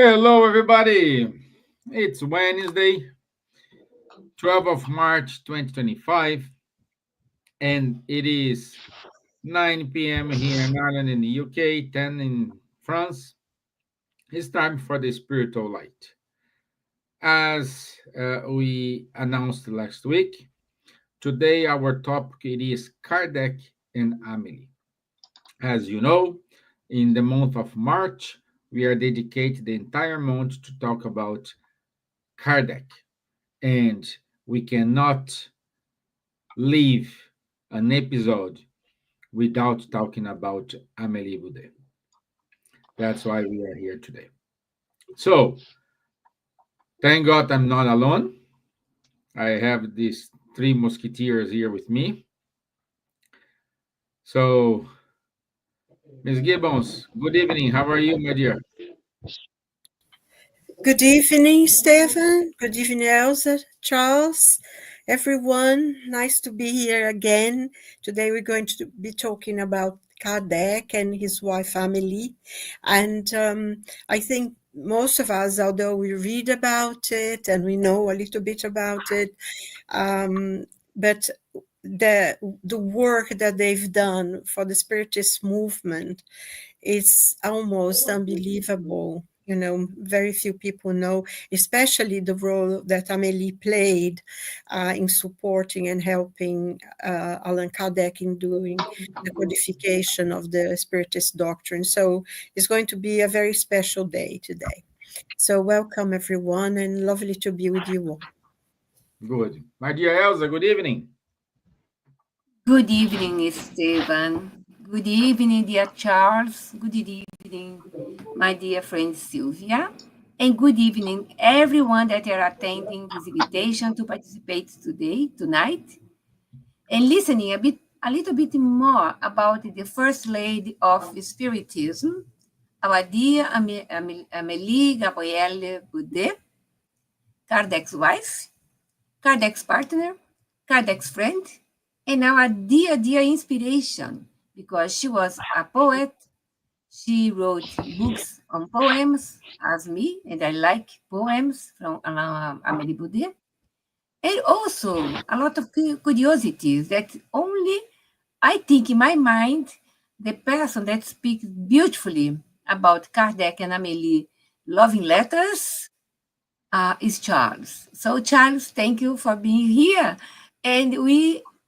Hello, everybody. It's Wednesday, 12th of March 2025, and it is 9 p.m. here in Ireland in the UK, 10 in France. It's time for the spiritual light. As we announced last week, today our topic it is Kardec and Amelie. As you know, in the month of March, we are dedicated the entire month to talk about Kardec. And we cannot leave an episode without talking about Amélie Boudet. That's why we are here today. So, thank God I'm not alone. I have these three musketeers here with me. So, Ms. Gibbons, good evening. How are you, my dear? Good evening, Stevan. Good evening, Elsa, Charles, everyone. Nice to be here again. Today we're going to be talking about Kardec and his wife Amelie. And I think most of us, although we read about it and we know a little bit about it, but the work that they've done for the Spiritist movement is almost unbelievable. Very few people know, especially the role that Amélie played in supporting and helping Allan Kardec in doing the codification of the Spiritist doctrine. So it's going to be a very special day today. So welcome, everyone, and lovely to be with you all. Good. My dear Elsa, good evening. Good evening, Stevan. Good evening, dear Charles. Good evening, my dear friend Silvia. And good evening, everyone that are attending this invitation to participate tonight, and listening a little bit more about the First Lady of Spiritism, our dear Amélie Gabrielle Boudet, Kardec's wife, Kardec's partner, Kardec's friend, and our dear inspiration, because she was a poet. She wrote books on poems, as me, and I like poems from Amélie Boudet. And also a lot of curiosities that only, I think, in my mind, the person that speaks beautifully about Kardec and Amélie loving letters is Charles. So Charles, thank you for being here. And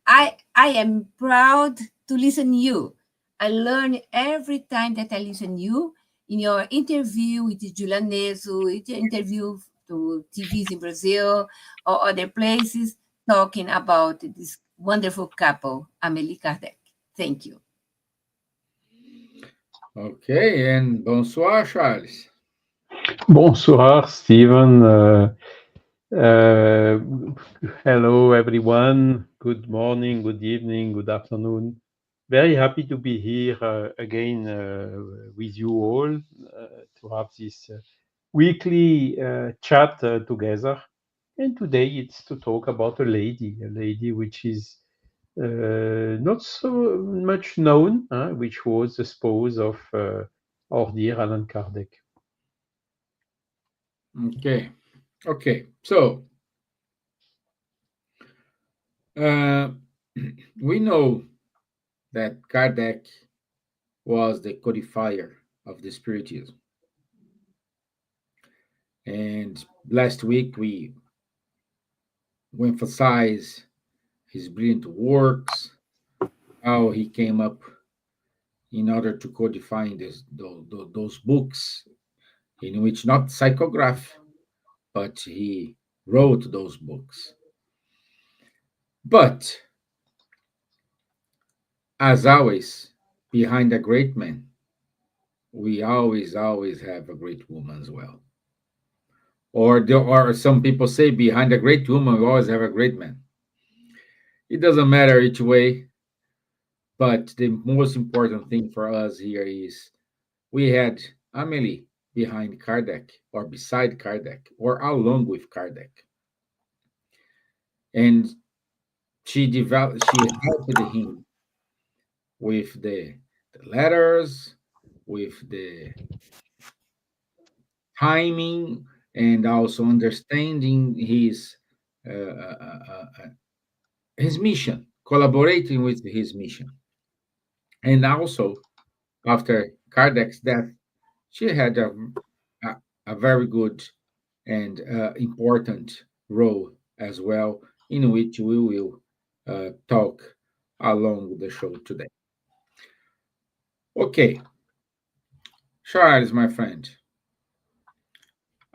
I am proud to listen you. I learn every time that I listen you in your interview with Julian Neso, interview to TVs in Brazil or other places, talking about this wonderful couple, Amélie Kardec. Thank you. Okay, and bonsoir, Charles. Bonsoir, Steven. Uh, Hello, everyone. Good morning, good evening, good afternoon. Very happy to be here again with you all to have this weekly chat together. And today it's to talk about a lady which is not so much known, which was the spouse of our dear Allan Kardec. Okay. Okay. So, uh, we know that Kardec was the codifier of the Spiritism. And last week we emphasized his brilliant works, how he came up in order to codify those books, in which not psychograph, but he wrote those books. But as always, behind a great man, we always have a great woman as well. Or some people say behind a great woman, we always have a great man. It doesn't matter each way, but the most important thing for us here is we had Amelie behind Kardec, or beside Kardec, or along with Kardec. And she helped him with the letters, with the timing and also understanding his mission, collaborating with his mission. And also, after Kardec's death, she had a, a very good and important role as well, in which we will talk along the show today. Okay, Charles, my friend,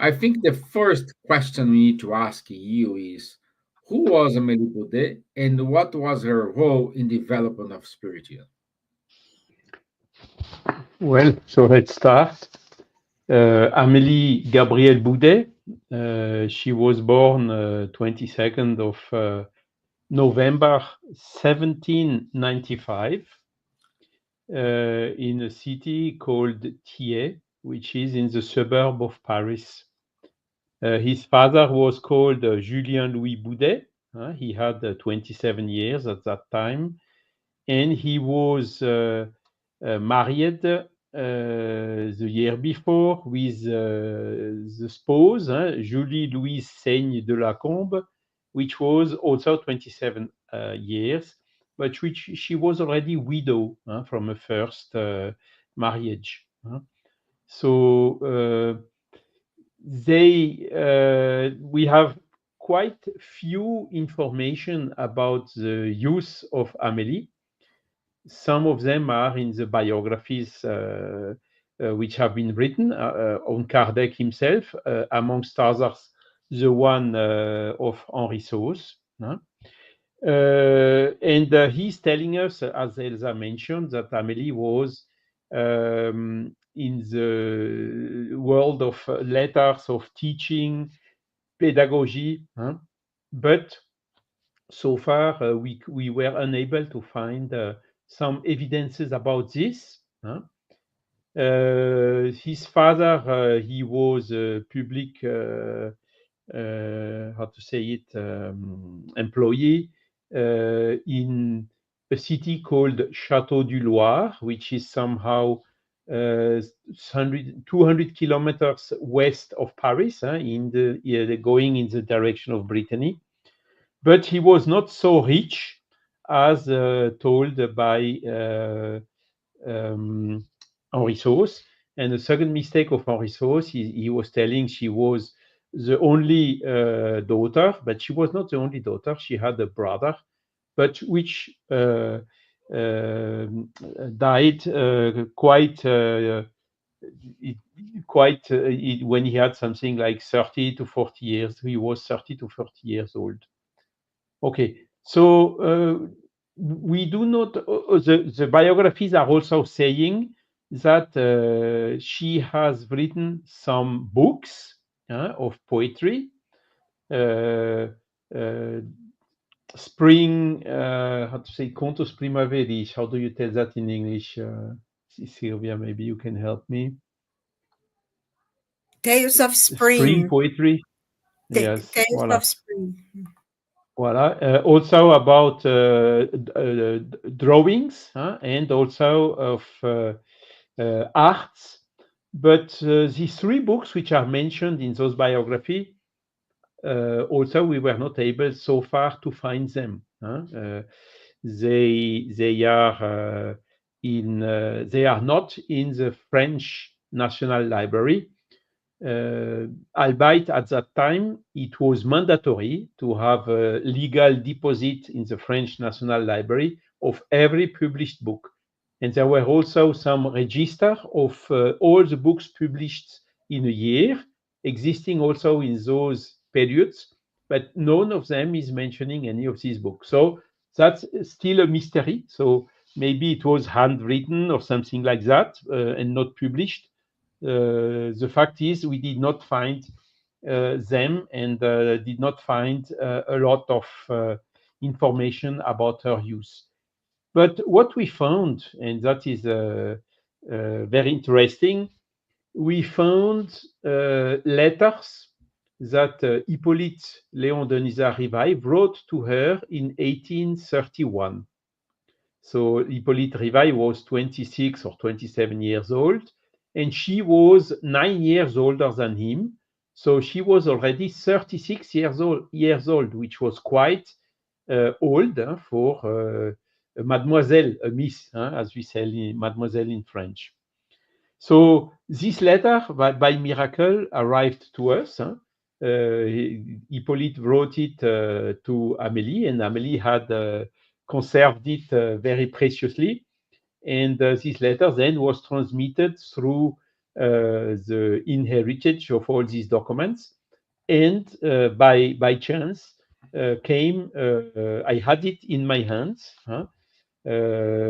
I think the first question we need to ask you is who was Amélie Boudet and what was her role in development of spiritism? Well, so let's start. Amélie Gabrielle Boudet, she was born 22nd of November 1795 in a city called Thiers, which is in the suburb of Paris. His father was called Julien Louis Boudet. He had 27 years at that time, and he was married the year before with the spouse, Julie Louise Saigne de la Combe, which was also 27 years, but which she was already widow from a first marriage. So we have quite few information about the youth of Amélie. Some of them are in the biographies which have been written on Kardec himself, amongst others, the one of Henri Sauce. And he's telling us, as Elsa mentioned, that Amélie was in the world of letters, of teaching, pedagogy, but so far we were unable to find some evidences about this. His father, he was a public, how to say it, employee in a city called Château du Loir, which is somehow 200 kilometers west of Paris, going in the direction of Brittany. But he was not so rich as told by Henri Sauce. And the second mistake of Henri Sauce, he was telling she was the only daughter, but she was not the only daughter. She had a brother, but which died when he had something like 30 to 40 years. He was 30 to 40 years old. Okay, so we do not. The biographies are also saying that she has written some books of poetry. Spring, how to say, Contos Primaveris. How do you tell that in English? Silvia, maybe you can help me. Tales of Spring. Spring poetry. Yes. Tales Voilà. of Spring. Voilà. Also about drawings and also of arts. But these three books which are mentioned in those biographies, also we were not able so far to find them. They are not in the French National Library. Albeit at that time it was mandatory to have a legal deposit in the French National Library of every published book. And there were also some register of all the books published in a year, existing also in those periods, but none of them is mentioning any of these books. So that's still a mystery. So maybe it was handwritten or something like that and not published. The fact is we did not find them and did not find a lot of information about her use. But what we found, and that is very interesting, we found letters that Hippolyte Léon Denisard Rivail wrote to her in 1831. So Hippolyte Rivail was 26 or 27 years old, and she was 9 years older than him. So she was already 36 years old, which was quite old for a mademoiselle, a miss, as we say mademoiselle in French. So this letter, by miracle, arrived to us. Hippolyte wrote it to Amélie, and Amélie had conserved it very preciously. And this letter then was transmitted through the inheritance of all these documents. And by chance came, I had it in my hands, and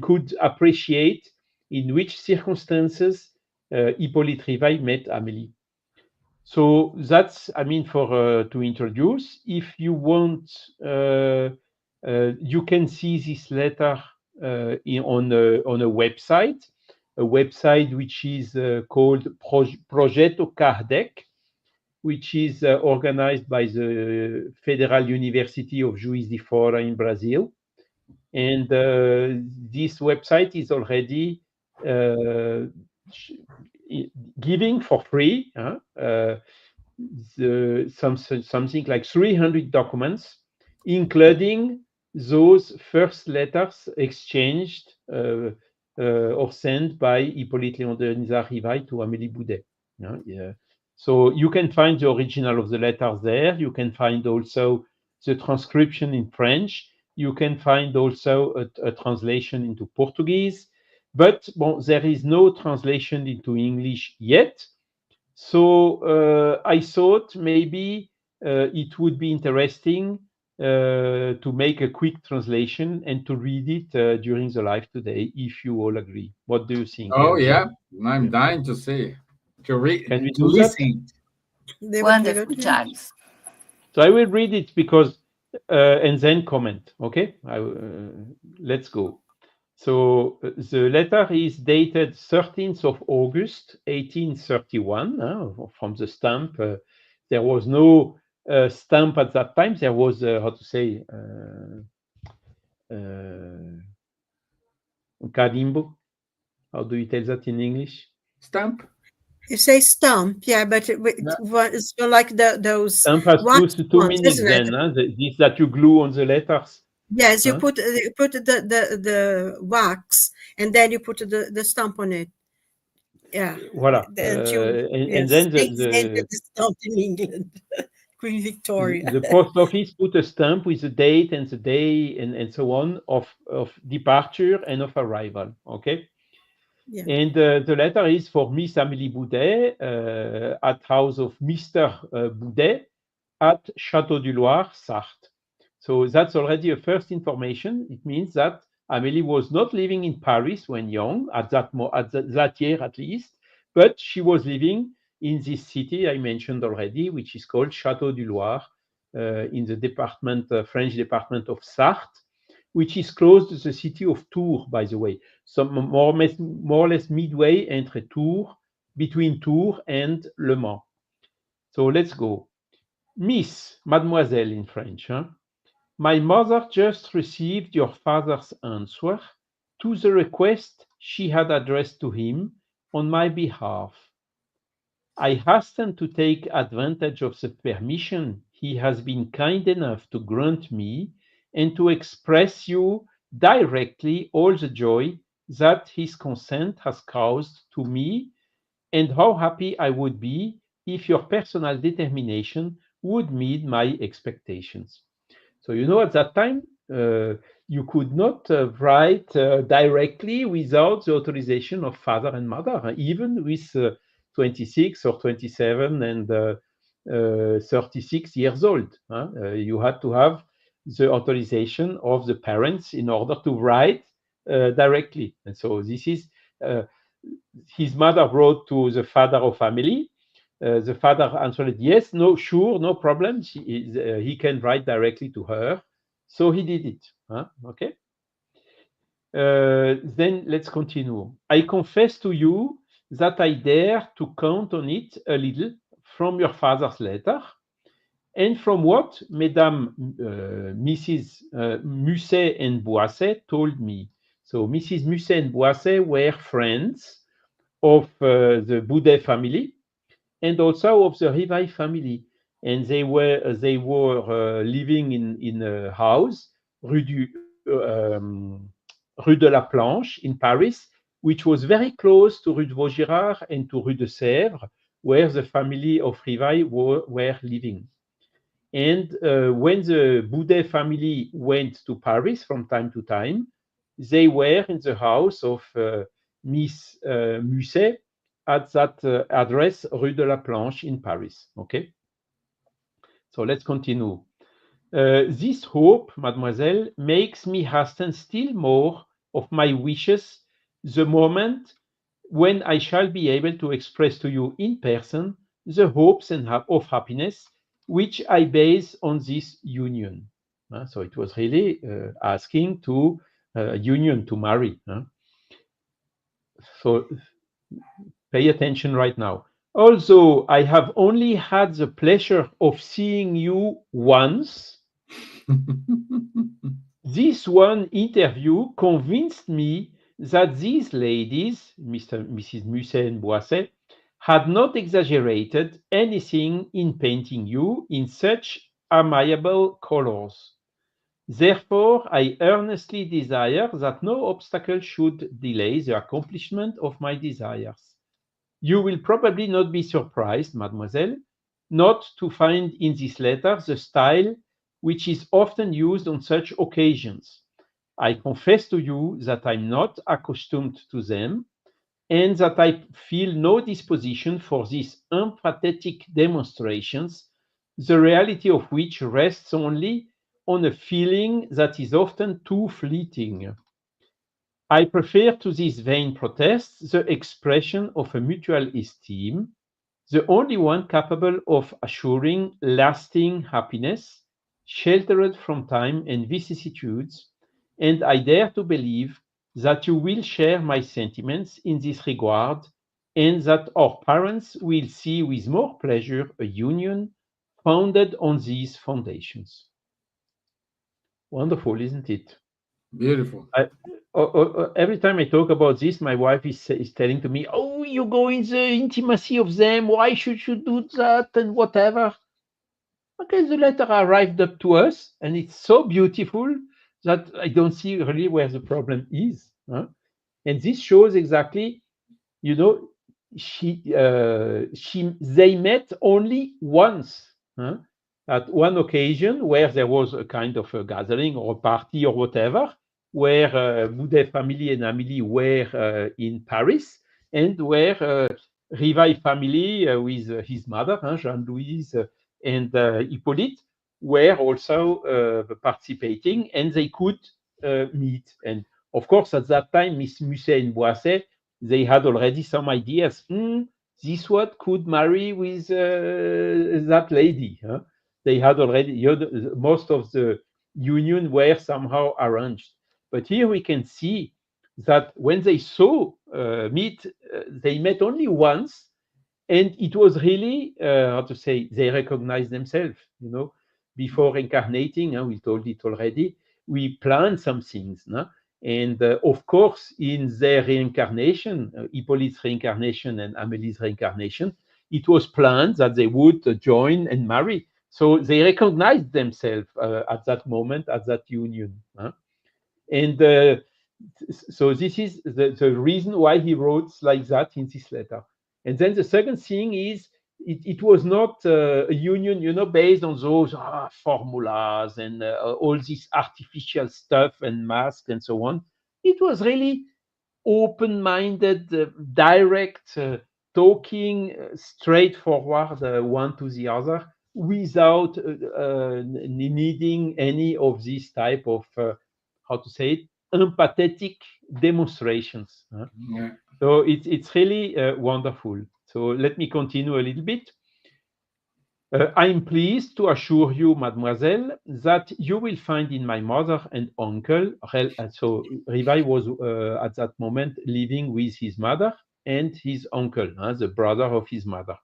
could appreciate in which circumstances Hippolyte Rivail met Amélie. So that's, I mean, for to introduce. If you want, you can see this letter on a website which is called Projeto Kardec, which is organized by the Federal University of Juiz de Fora in Brazil. And this website is already giving for free something like 300 documents, including those first letters exchanged or sent by Hippolyte Léon Denisard Rivail to Amélie Boudet. Yeah. So you can find the original of the letters there. You can find also the transcription in French. You can find also a translation into Portuguese, but there is no translation into English yet. So I thought maybe it would be interesting to make a quick translation and to read it during the live today, if you all agree. What do you think? Oh, Elsa? yeah. I'm dying to see, to read, Can we to do that? listen. Wonderful, Charles. So I will read it because, and then comment. Okay, let's go. So the letter is dated 13th of August, 1831. From the stamp, there was no stamp at that time. There was how to say carimbo. How do you tell that in English? Stamp. You say stamp, yeah, but it's like those stamp has two ones, meanings isn't it? then. This that you glue on the letters. Yes, you put the wax, and then you put the stamp on it. Yeah. Voilà. And then the stamp in England, Queen Victoria. The post office put a stamp with the date and the day and so on of departure and of arrival. Okay. Yeah. And the letter is for Miss Amélie Boudet at house of Mr. Boudet at Château du Loir, Sarthe. So that's already a first information. It means that Amélie was not living in Paris when young, at that year at least, but she was living in this city I mentioned already, which is called Château du Loir, in the French department of Sarthe, which is close to the city of Tours, by the way. So more or less midway between Tours and Le Mans. So let's go. Miss, Mademoiselle in French. My mother just received your father's answer to the request she had addressed to him on my behalf. I hasten to take advantage of the permission he has been kind enough to grant me and to express you directly all the joy that his consent has caused to me, and how happy I would be if your personal determination would meet my expectations. So, at that time, you could not write directly without the authorization of father and mother, even with 26 or 27 and 36 years old. You had to have the authorization of the parents in order to write directly. And so this is, his mother wrote to the father of Amélie. The father answered, yes, no, sure, no problem. He can write directly to her. So he did it. Okay. Then let's continue. I confess to you that I dare to count on it a little from your father's letter and from what Mesdames Mrs. Musset and Boisset told me. So Mrs. Musset and Boisset were friends of the Boudet family and also of the Rivail family. And they were living in a house, Rue de la Planche in Paris, which was very close to Rue de Vaugirard and to Rue de Sèvres, where the family of Rivail were living. And when the Boudet family went to Paris from time to time, they were in the house of Miss Musset at that address, Rue de la Planche in Paris. Okay, so let's continue. This hope, mademoiselle, makes me hasten still more of my wishes the moment when I shall be able to express to you in person the hopes of happiness which I base on this union. So it was really asking to union to marry. So pay attention right now. Although I have only had the pleasure of seeing you once, this one interview convinced me that these ladies, Mrs. Musset and Boisset, had not exaggerated anything in painting you in such amiable colors. Therefore, I earnestly desire that no obstacle should delay the accomplishment of my desires. You will probably not be surprised, mademoiselle, not to find in this letter the style which is often used on such occasions. I confess to you that I'm not accustomed to them, and that I feel no disposition for these emphatic demonstrations, the reality of which rests only on a feeling that is often too fleeting. I prefer to these vain protests the expression of a mutual esteem, the only one capable of assuring lasting happiness, sheltered from time and vicissitudes, and I dare to believe that you will share my sentiments in this regard, and that our parents will see with more pleasure a union founded on these foundations. Wonderful, isn't it? Beautiful. Every time I talk about this, my wife is telling to me, "Oh, you go in the intimacy of them. Why should you do that and whatever?" Okay, the letter arrived up to us, and it's so beautiful that I don't see really where the problem is. And this shows exactly, you know, they met only once. At one occasion where there was a kind of a gathering or a party or whatever, where Boudet family and Amelie were in Paris, and where Rivail family with his mother, Jean-Louise and Hippolyte, were also participating, and they could meet. And of course, at that time, Miss Musset and Boisset, they had already some ideas. This one could marry with that lady. They had already, most of the union were somehow arranged. But here we can see that when they saw meet, they met only once, and it was really, how to say, they recognized themselves, before incarnating. We told it already. We planned some things. And of course, in their reincarnation, Hippolyte's reincarnation and Amelie's reincarnation, it was planned that they would join and marry. So they recognized themselves at that moment, at that union. And so this is the reason why he wrote like that in this letter. And then the second thing is, it was not a union, based on those formulas and all this artificial stuff and masks and so on. It was really open-minded, direct, talking straightforward one to the other, without needing any of these type of, how to say it, empathetic demonstrations. Yeah. So it's really wonderful. So let me continue a little bit. I'm pleased to assure you, mademoiselle, that you will find in my mother and uncle, so Rivail was at that moment living with his mother and his uncle, the brother of his mother,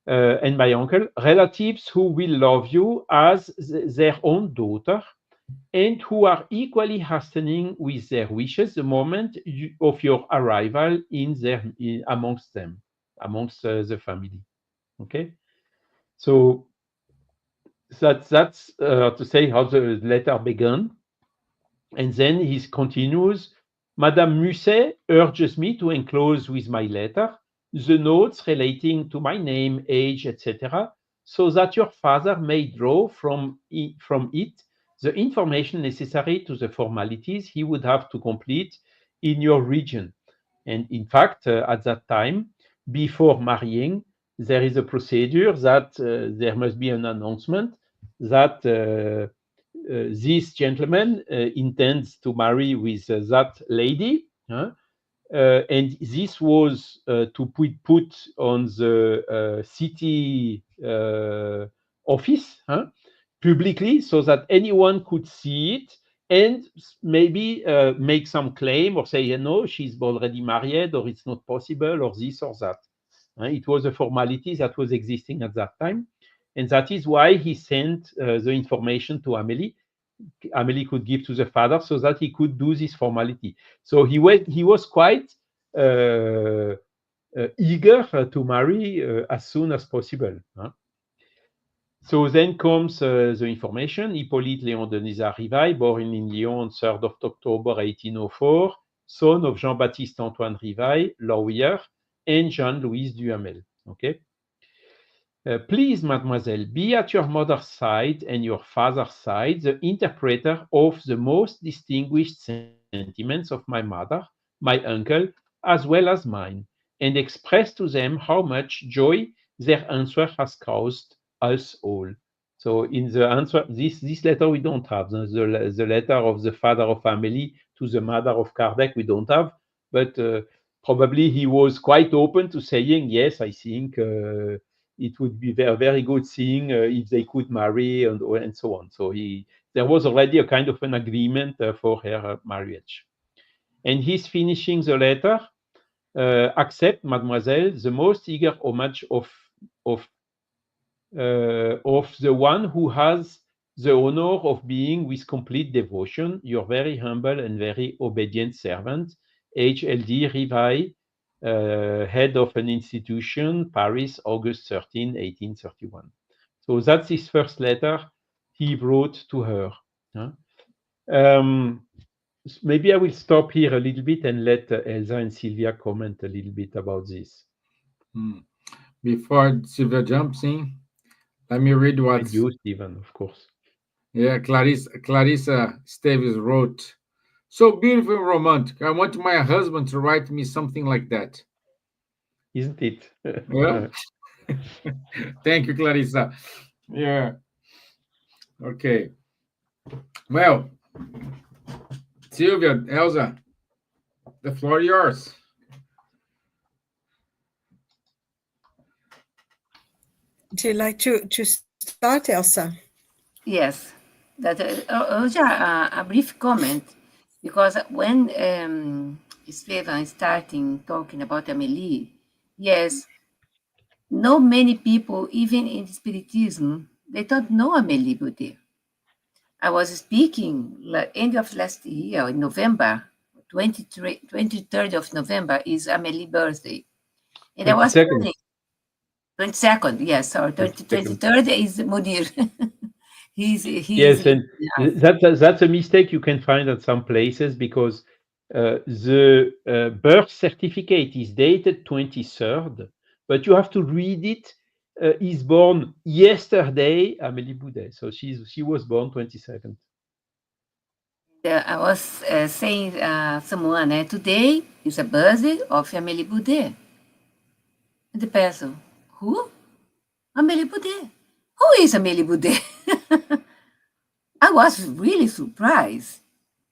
and my uncle, relatives who will love you as their own daughter, and who are equally hastening with their wishes the moment of your arrival amongst them, amongst the family. Okay, so that's to say how the letter began. And then he continues, Madame Musset urges me to enclose with my letter the notes relating to my name, age, etc., so that your father may draw from it the information necessary to the formalities he would have to complete in your region. And in fact, at that time, before marrying, there is a procedure that there must be an announcement that this gentleman intends to marry with that lady. And this was to put on the city office publicly so that anyone could see it and maybe make some claim or say, she's already married or it's not possible or this or that. It was a formality that was existing at that time. And that is why he sent the information to Amelie. Amelie could give to the father so that he could do this formality. So he was quite eager to marry as soon as possible. So then comes the information. Hippolyte Léon de Nizar-Rivail, born in Lyon on 3rd of October 1804, son of Jean-Baptiste Antoine Rivail, lawyer, and Jean-Louise Duhamel. Okay. Please, mademoiselle, be at your mother's side and your father's side the interpreter of the most distinguished sentiments of my mother, my uncle, as well as mine, and express to them how much joy their answer has caused us all. So in the answer, this letter we don't have. The letter of the father of Amelie to the mother of Kardec we don't have, but probably he was quite open to saying, yes, I think it would be a very good thing if they could marry and so on. So there was already a kind of an agreement for her marriage. And he's finishing the letter. Accept, mademoiselle, the most eager homage of the one who has the honor of being with complete devotion your very humble and very obedient servant, H.L.D. Rivail, head of an institution, Paris, August 13, 1831. So that's his first letter he wrote to her. Maybe I will stop here a little bit and let Elsa and Silvia comment a little bit about this. Before Silvia jumps in, let me read what And you, Stevan, of course. Yeah, Clarissa Steves wrote, so beautiful and romantic. I want my husband to write me something like that. Isn't it? Well, thank you, Clarissa. Yeah. Okay. Well, Silvia, Elsa, the floor is yours. Would you like to start, Elsa? Yes, that also a brief comment, because when Stevan starting talking about Amelie, yes, not many people, even in Spiritism, they don't know Amelie Boudet. I was speaking end of last year, in November, 23rd of November is Amelie's birthday. And I was telling, 22nd, yes, or 23rd is Mudir. Yes, and that's a mistake you can find at some places because the birth certificate is dated 23rd, but you have to read it. Is born yesterday, Amélie Boudet. So she was born 22nd. I was saying someone today is a birthday of Amélie Boudet. And the person, who? Amélie Boudet. Who is Amélie Boudet? I was really surprised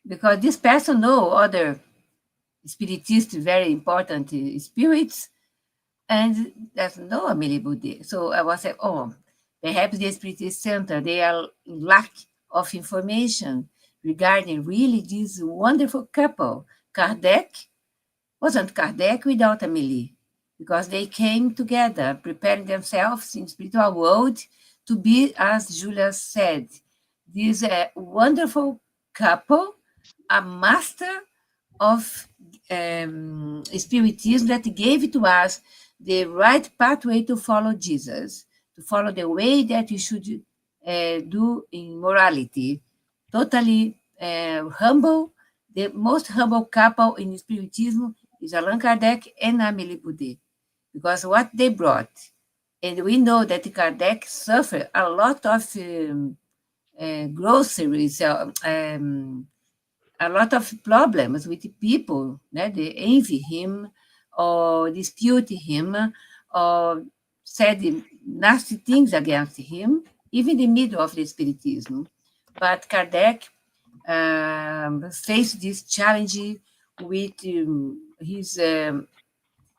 because this person know other spiritists, very important spirits, and there's no Amélie Boudet. So I was like, oh, perhaps the Spiritist Center, they are in lack of information regarding really this wonderful couple. Kardec wasn't Kardec without Amélie, because they came together, preparing themselves in spiritual world to be, as Julia said, this wonderful couple, a master of Spiritism that gave to us the right pathway to follow Jesus, to follow the way that we should do in morality. Totally humble. The most humble couple in Spiritism is Allan Kardec and Amélie Boudet, because what they brought, and we know that Kardec suffered a lot of groceries, a lot of problems with people. They envy him or dispute him or said nasty things against him, even in the middle of the Spiritism. But Kardec faced this challenge with his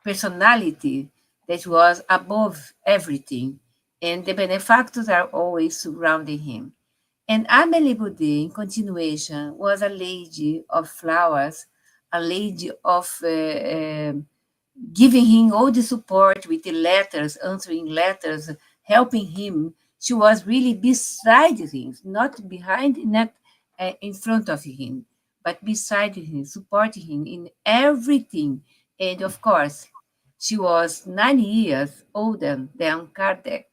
personality that was above everything, and the benefactors are always surrounding him. And Amélie Boudet, in continuation, was a lady of flowers, a lady of giving him all the support with the letters, answering letters, helping him. She was really beside him, not behind, not in front of him, but beside him, supporting him in everything. And of course, she was 9 years older than Kardec.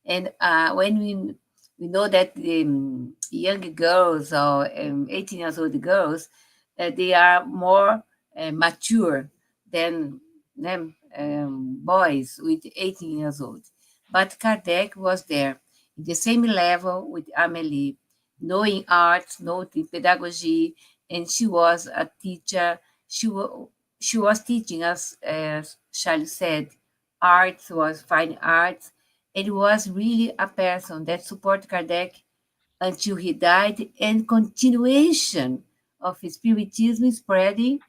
And when we know that young girls or 18 years old girls, they are more mature than them boys with 18 years old. But Kardec was there in the same level with Amélie, knowing art, knowing pedagogy, and she was a teacher. She was teaching us, as Charlie said, art was fine art. It was really a person that supported Kardec until he died, and continuation of Spiritism spreading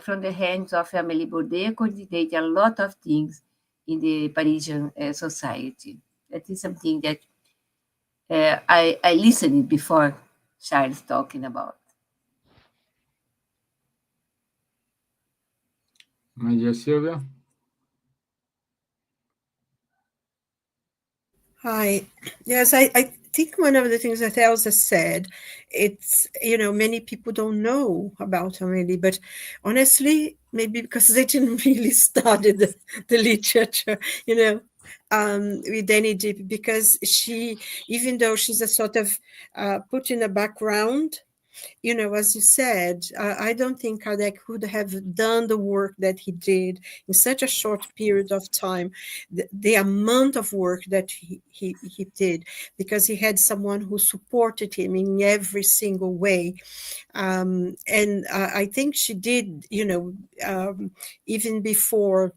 from the hands of Amélie Baudet, coordinated a lot of things in the Parisian society. That is something that I listened before Charles talking about. Nadja, Silvia? Hi. Yes, I think one of the things that Elsa said, it's, many people don't know about Amelie, but honestly, maybe because they didn't really study the literature, with any deep, because she, even though she's a sort of put in the background, as you said, I don't think Kardec could have done the work that he did in such a short period of time, the amount of work that he did, because he had someone who supported him in every single way. And I think she did, even before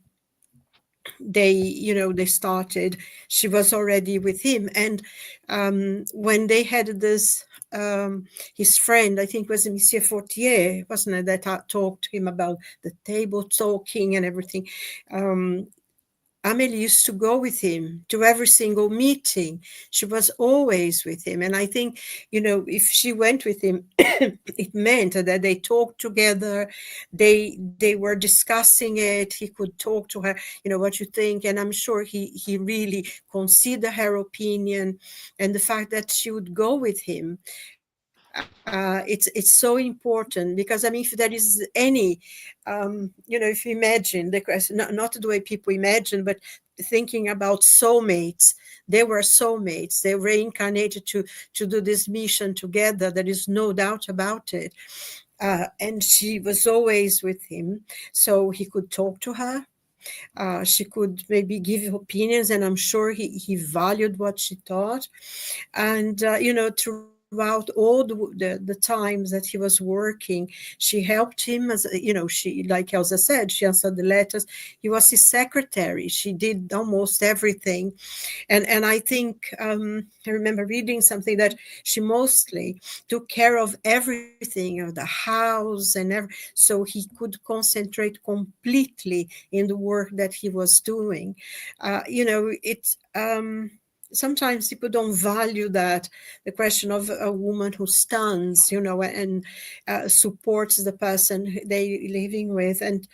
they started, she was already with him. And when they had this his friend, I think it was Monsieur Fortier, wasn't it, that talked to him about the table talking and everything. Amélie used to go with him to every single meeting. She was always with him. And I think, if she went with him, it meant that they talked together. They were discussing it. He could talk to her, what you think. And I'm sure he really considered her opinion, and the fact that she would go with him. It's so important, because if there is any, if you imagine the question, not the way people imagine, but thinking about soulmates, they were soulmates. They reincarnated to do this mission together. There is no doubt about it. And she was always with him, so he could talk to her. She could maybe give opinions, and I'm sure he valued what she taught. And throughout all the times that he was working, she helped him, as she, like Elsa said, she answered the letters. He was his secretary. She did almost everything. And I think I remember reading something that she mostly took care of everything, of the house so he could concentrate completely in the work that he was doing. It's sometimes people don't value that, the question of a woman who stands, and supports the person they living with. And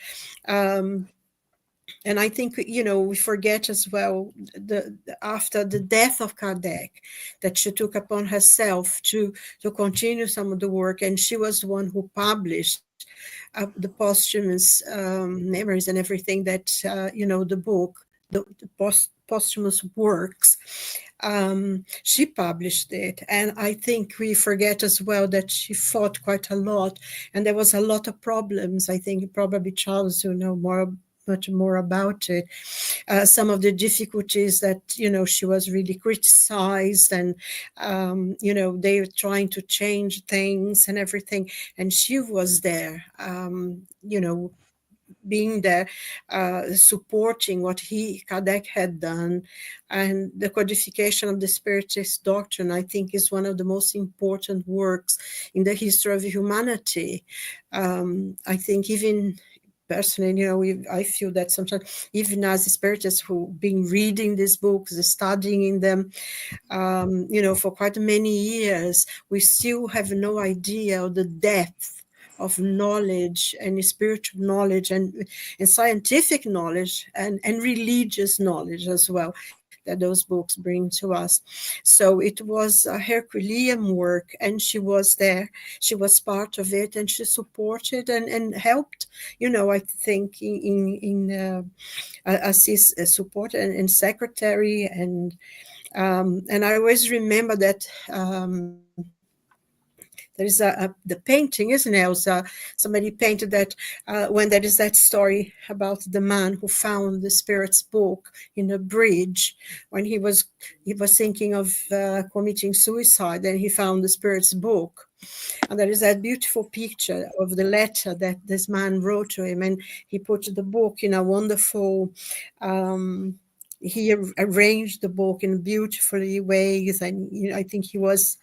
And I think, we forget as well after the death of Kardec, that she took upon herself to continue some of the work, and she was the one who published the posthumous memories and everything that the book, the posthumous works. She published it, and I think we forget as well that she fought quite a lot, and there was a lot of problems. I think probably Charles will know much more about it. Some of the difficulties that she was really criticized, and they were trying to change things and everything, and she was there, being there, supporting what Kardec had done. And the codification of the Spiritist doctrine, I think, is one of the most important works in the history of humanity. I think even personally, I feel that sometimes, even as spiritists who've been reading these books, studying them, for quite many years, we still have no idea of the depth of knowledge and spiritual knowledge and scientific knowledge and religious knowledge as well that those books bring to us. So it was a Herculean work, and she was there. She was part of it, and she supported and helped, I think, as his support and secretary. And I always remember that there is the painting, isn't it, Elsa? Somebody painted that when there is that story about the man who found the spirit's book in a bridge when he was thinking of committing suicide, and he found the spirit's book. And there is that beautiful picture of the letter that this man wrote to him, and he put the book in a wonderful he arranged the book in beautifully ways, and I think he was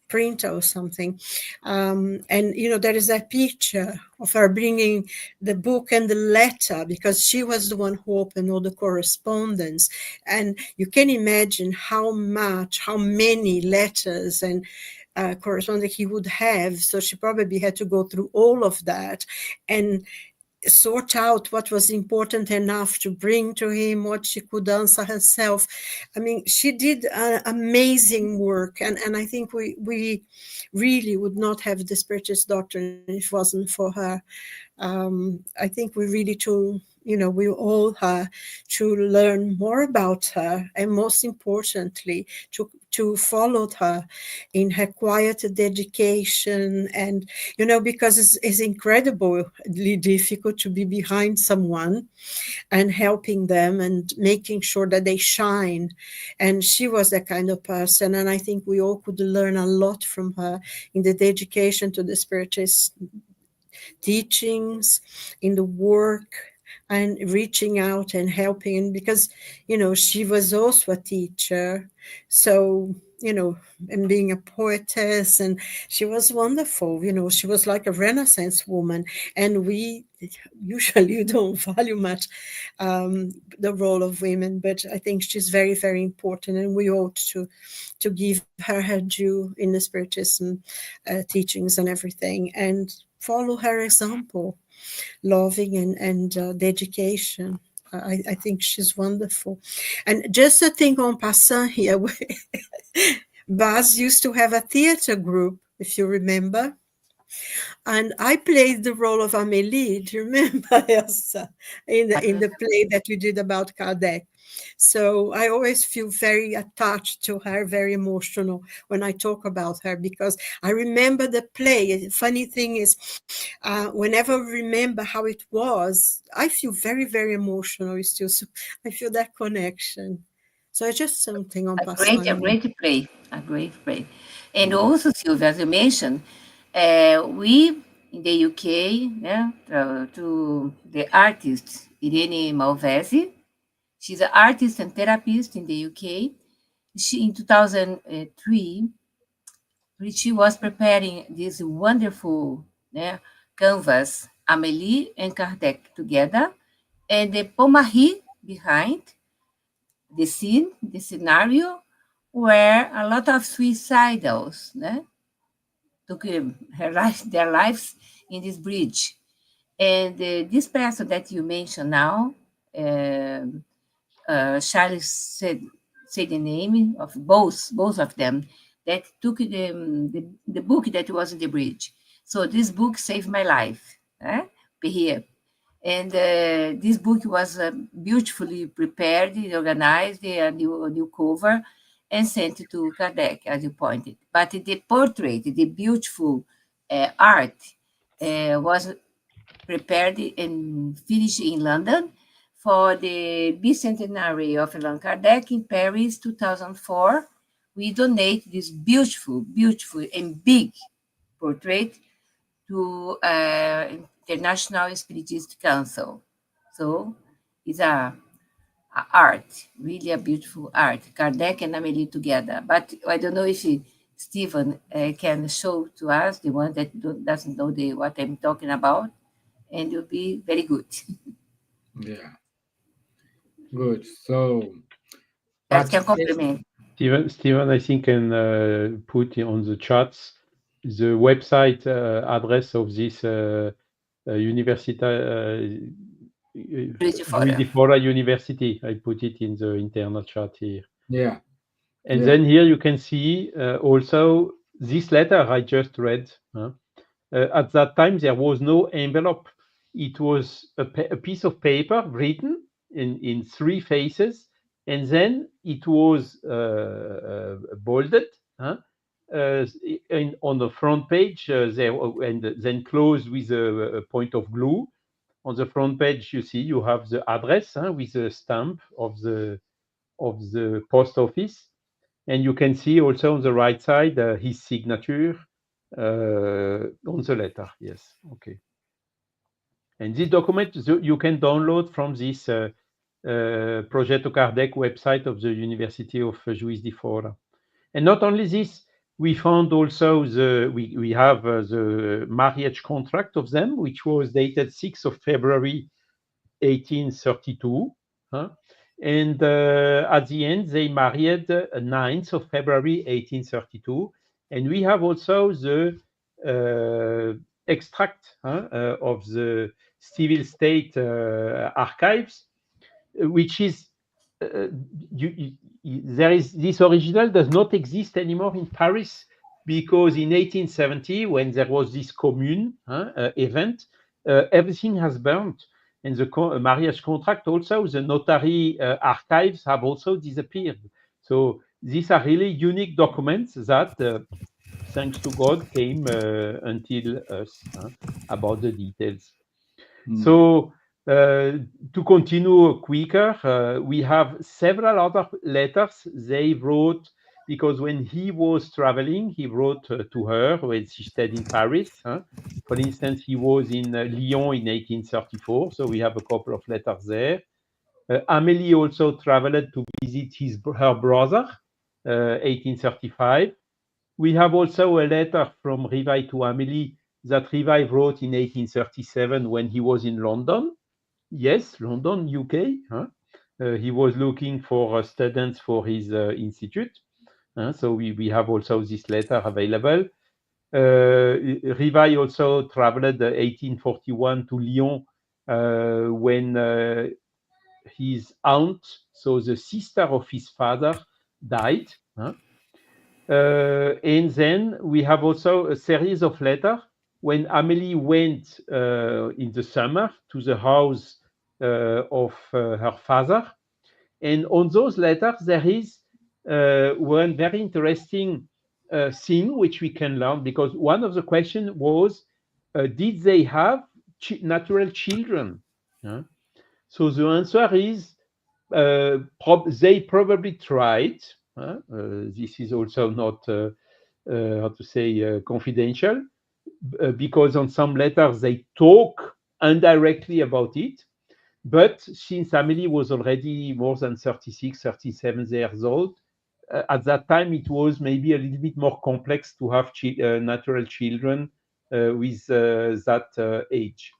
printer or something. And there is that picture of her bringing the book and the letter, because she was the one who opened all the correspondence. And you can imagine how many letters and correspondence he would have. So she probably had to go through all of that and sort out what was important enough to bring to him, what she could answer herself. I mean, she did amazing work, and I think we really would not have the Spiritist doctrine if it wasn't for her. I think we really we all have to learn more about her, and most importantly, to follow her in her quiet dedication. And because it's incredibly difficult to be behind someone and helping them and making sure that they shine. And she was that kind of person, and I think we all could learn a lot from her in the dedication to the Spiritist teachings, in the work, and reaching out and helping, because she was also a teacher, so and being a poetess, and she was wonderful. She was like a Renaissance woman, and we usually don't value much the role of women, but I think she's very, very important, and we ought to give her due in the Spiritism teachings and everything, and follow her example, loving and dedication. I think she's wonderful. And just a thing en passant here, Baz used to have a theater group, if you remember. And I played the role of Amelie. Do you remember, Elsa, in the play that we did about Kardec? So I always feel very attached to her, very emotional when I talk about her, because I remember the play. The funny thing is, whenever I remember how it was, I feel very, very emotional still. So I feel that connection. So it's just something on passant. A great play. And also, Silvia, as you mentioned, we in the UK, to the artist Irene Malvesi. She's an artist and therapist in the UK. She, in 2003, she was preparing this wonderful canvas, Amelie and Kardec together, and the Pommery behind the scene, the scenario, where a lot of suicidals took their lives in this bridge. And this person that you mentioned now, Charles said the name of both of them that took the book that was in the bridge. So this book saved my life. Here. And this book was beautifully prepared, organized, a new cover, and sent to Kardec, as you pointed. But the portrait, the beautiful art, was prepared and finished in London for the bicentenary of Allan Kardec in Paris, 2004. We donate this beautiful, beautiful, and big portrait to International Spiritist Council. So it's a art, really a beautiful art. Kardec and Amelie together. But I don't know if Stevan can show to us, the one that doesn't know what I'm talking about, and it will be very good. Yeah. Good. So, That but can complement. Steven, I think can put on the chats the website address of this Università Luis de Fora University. I put it in the internal chat here. yeah. And then here you can see also this letter I just read. At that time, there was no envelope. It was a piece of paper written in three faces, and then it was bolded. And on the front page, there, and then closed with a point of glue. On the front page, you see you have the address with the stamp of the post office, and you can see also on the right side his signature on the letter. Yes, okay. And this document you can download from this Progetto Kardec website of the University of Juiz de Fora. And not only this, we found also we have the marriage contract of them, which was dated 6th of February 1832. And at the end, they married 9th of February 1832. And we have also the extract of the civil state archives, which is there is this original does not exist anymore in Paris, because in 1870, when there was this commune event, everything has burnt, and the marriage contract also, the notary archives have also disappeared. So these are really unique documents that, thanks to God, came until us about the details. So to continue quicker, we have several other letters they wrote, because when he was traveling, he wrote to her when she stayed in Paris. For instance, he was in Lyon in 1834, so we have a couple of letters there. Amélie also traveled to visit her brother, 1835. We have also a letter from Rivail to Amélie that Rivail wrote in 1837 when he was in London. Yes, London, UK. He was looking for students for his institute. So we have also this letter available. Rivail also traveled 1841 to Lyon when his aunt, so the sister of his father, died. And then we have also a series of letters when Amélie went in the summer to the house of her father. And on those letters, there is one very interesting thing which we can learn, because one of the questions was, did they have natural children? So the answer is, they probably tried. This is also not, how to say, confidential, because on some letters they talk indirectly about it. But since Amélie was already more than 36, 37 years old, at that time it was maybe a little bit more complex to have natural children with that age.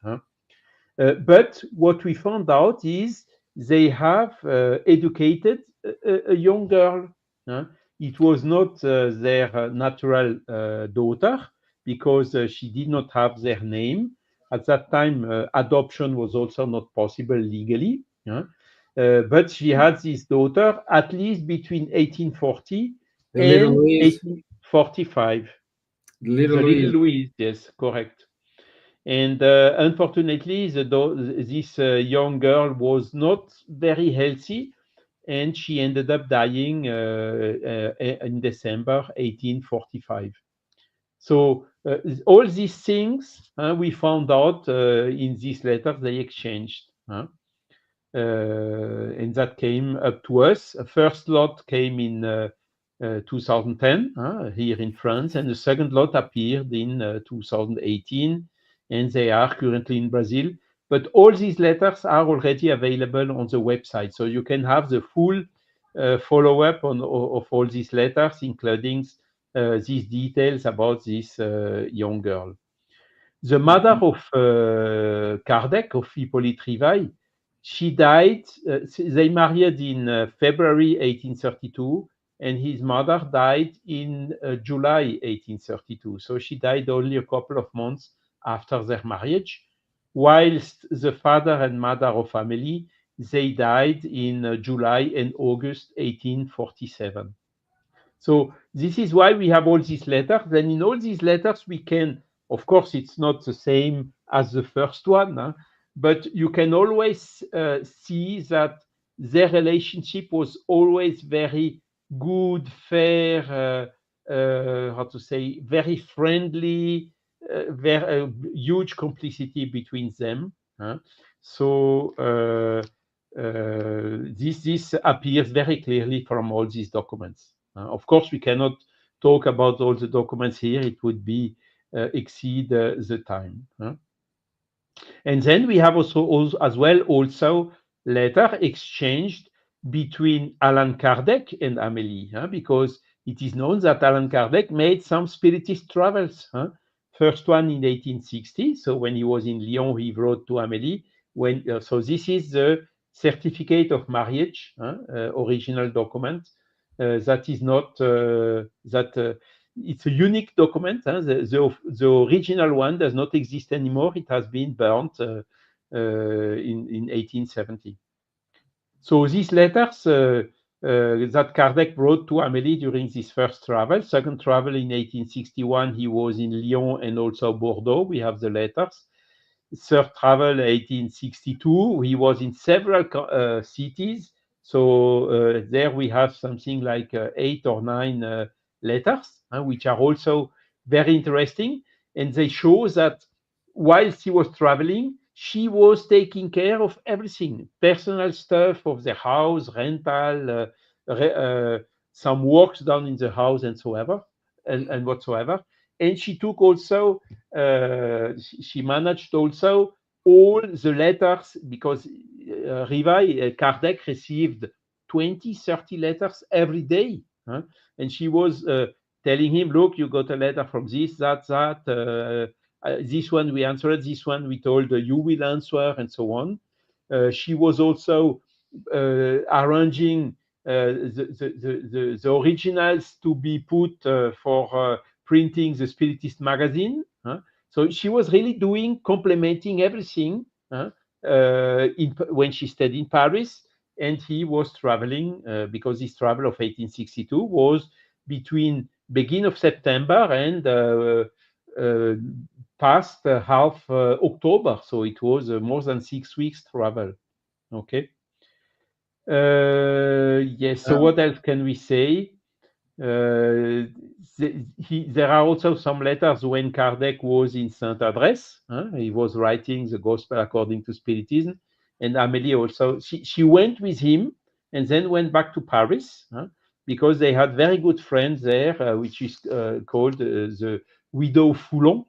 But what we found out is they have educated a young girl. It was not their natural daughter, because she did not have their name. At that time, adoption was also not possible legally. huh? But she had this daughter at least between 1840 The little and Louise. 1845. The little The little Louise. Louise, yes, correct. And unfortunately, this young girl was not very healthy, and she ended up dying in December 1845. So all these things we found out in these letters they exchanged. And that came up to us. A first lot came in 2010 here in France, and the second lot appeared in 2018, and they are currently in Brazil. But all these letters are already available on the website, so you can have the full follow-up of all these letters, including these details about this young girl. The mother of Kardec, of Hippolyte Rivail, she died. They married in February 1832, and his mother died in July 1832. So she died only a couple of months after their marriage, whilst the father and mother of Amelie, they died in July and August 1847. So this is why we have all these letters. Then in all these letters, we can, of course, it's not the same as the first one, but you can always see that their relationship was always very good, fair, how to say, very friendly, very huge complicity between them. So this appears very clearly from all these documents. Of course, we cannot talk about all the documents here. It would be exceed the time. And then we have also as well also letter exchanged between Allan Kardec and Amélie, because it is known that Allan Kardec made some spiritist travels. First one in 1860. So when he was in Lyon, he wrote to Amélie. So this is the certificate of marriage, original document. That is not it's a unique document. The original one does not exist anymore. It has been burnt in 1870. So these letters that Kardec wrote to Amélie during this first travel, second travel in 1861, he was in Lyon and also Bordeaux. We have the letters. Third travel 1862, he was in several cities. So there we have something like 8 or 9 letters, which are also very interesting. And they show that while she was traveling, she was taking care of everything, personal stuff of the house, rental, some works done in the house and so ever, and whatsoever. And she took also, she managed also all the letters, because Kardec received 20, 30 letters every day. And she was telling him, look, you got a letter from this, that, this one we answered, this one we told you will answer, and so on. She was also arranging the originals to be put for printing the Spiritist magazine. So she was really complementing everything when she stayed in Paris, and he was traveling because his travel of 1862 was between beginning of September and past half October. So it was more than 6 weeks travel. Okay. Yes. So what else can we say? There are also some letters when Kardec was in Saint-Adresse. He was writing the Gospel according to Spiritism. And Amélie also, she went with him and then went back to Paris because they had very good friends there, which is called the Widow Foulon,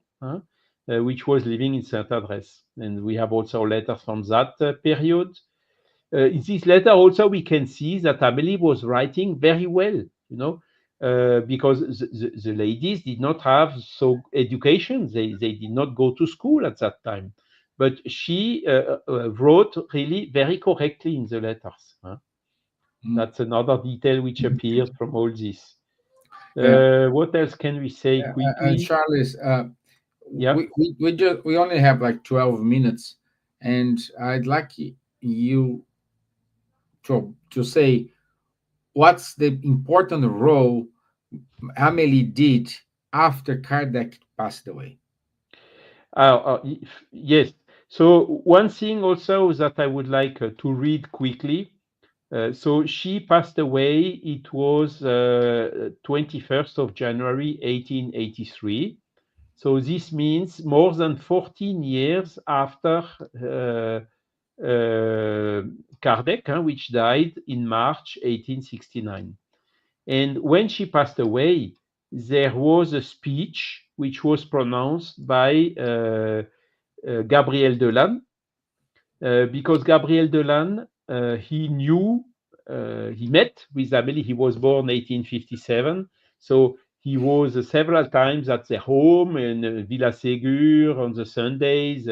which was living in Saint-Adresse. And we have also letters from that period. In this letter also we can see that Amélie was writing very well, because the ladies did not have education. They did not go to school at that time. But she wrote really very correctly in the letters. That's another detail which appeared from all this. What else can we say quickly? Charles, Yeah. we only have like 12 minutes, and I'd like you to say what's the important role Amelie did after Kardec passed away. Yes. So one thing also that I would like to read quickly. So she passed away. It was 21st of January 1883. So this means more than 14 years after Kardec, which died in March 1869. And when she passed away, there was a speech which was pronounced by Gabriel Delanne, because Gabriel Delanne, he knew, he met with Amelie. He was born 1857, so he was several times at their home in Villa Ségur on the Sundays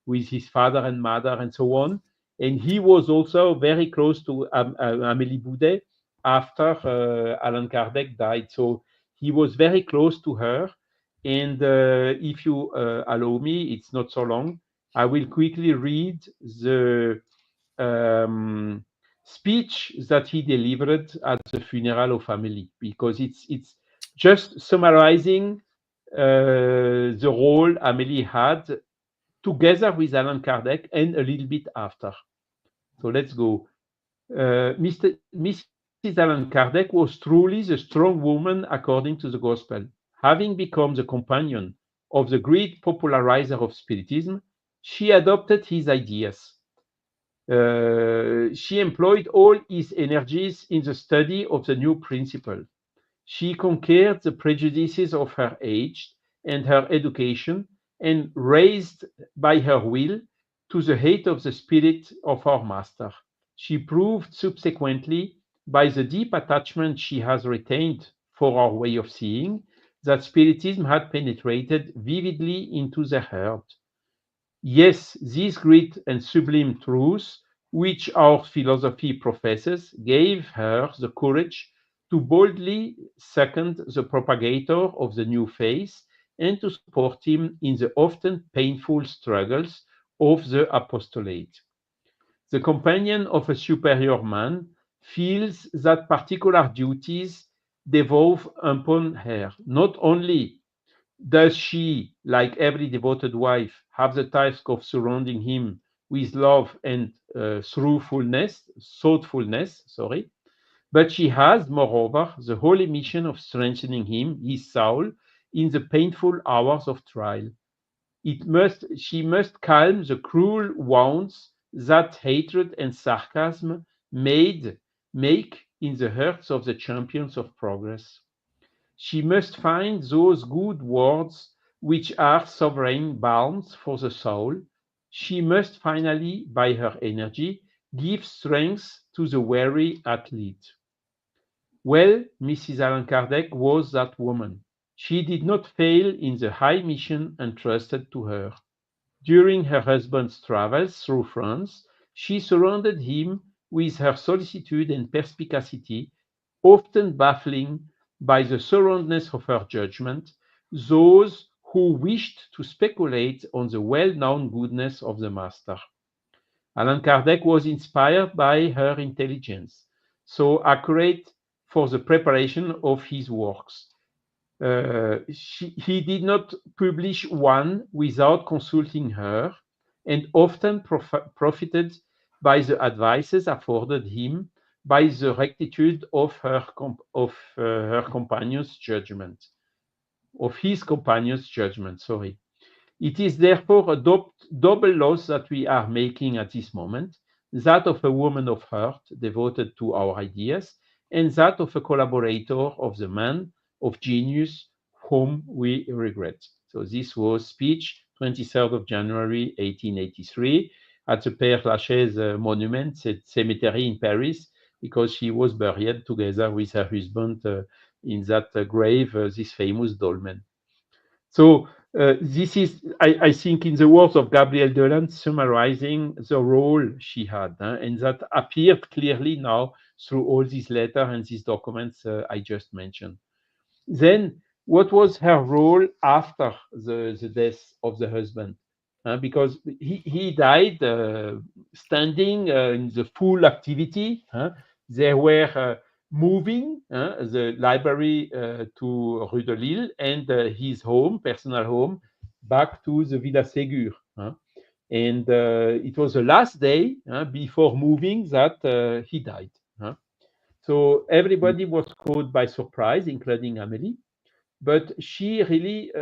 with his father and mother and so on. And he was also very close to Amélie Boudet after Allan Kardec died. So he was very close to her. And if you allow me, it's not so long. I will quickly read the speech that he delivered at the funeral of Amélie, because it's just summarizing the role Amélie had together with Allan Kardec and a little bit after. So let's go. Mrs. Allan Kardec was truly the strong woman according to the Gospel. Having become the companion of the great popularizer of Spiritism, she adopted his ideas. She employed all his energies in the study of the new principle. She conquered the prejudices of her age and her education, and raised by her will to the height of the spirit of our master. She proved subsequently, by the deep attachment she has retained for our way of seeing, that Spiritism had penetrated vividly into the heart. Yes, these great and sublime truths, which our philosophy professes, gave her the courage to boldly second the propagator of the new faith and to support him in the often painful struggles of the apostolate. The companion of a superior man feels that particular duties devolve upon her. Not only does she, like every devoted wife, have the task of surrounding him with love and thoughtfulness, sorry, but she has, moreover, the holy mission of strengthening him, his soul, in the painful hours of trial. She must calm the cruel wounds that hatred and sarcasm make in the hearts of the champions of progress. She must find those good words which are sovereign balms for the soul. She must finally, by her energy, give strength to the weary athlete. Well, Mrs. Allan Kardec was that woman. She did not fail in the high mission entrusted to her. During her husband's travels through France, she surrounded him with her solicitude and perspicacity, often baffling by the thoroughness of her judgment those who wished to speculate on the well-known goodness of the master. Allan Kardec was inspired by her intelligence, so accurate for the preparation of his works. He did not publish one without consulting her, and often profited by the advices afforded him by the rectitude of her companion's judgment, of his companion's judgment. Sorry. It is therefore a double loss that we are making at this moment, that of a woman of heart devoted to our ideas, and that of a collaborator of the man of genius whom we regret. So this was speech 23rd of January 1883 at the Père Lachaise monument, cemetery in Paris, because she was buried together with her husband in that grave, this famous dolmen. So this is, I think, in the words of Gabrielle Delanne, summarizing the role she had, and that appeared clearly now through all these letters and these documents I just mentioned. Then, what was her role after the death of the husband? because he died standing in the full activity. They were moving the library to Rue de Lille and his home, personal home, back to the Villa Ségur. And it was the last day before moving that he died. So everybody was caught by surprise, including Amelie. But she really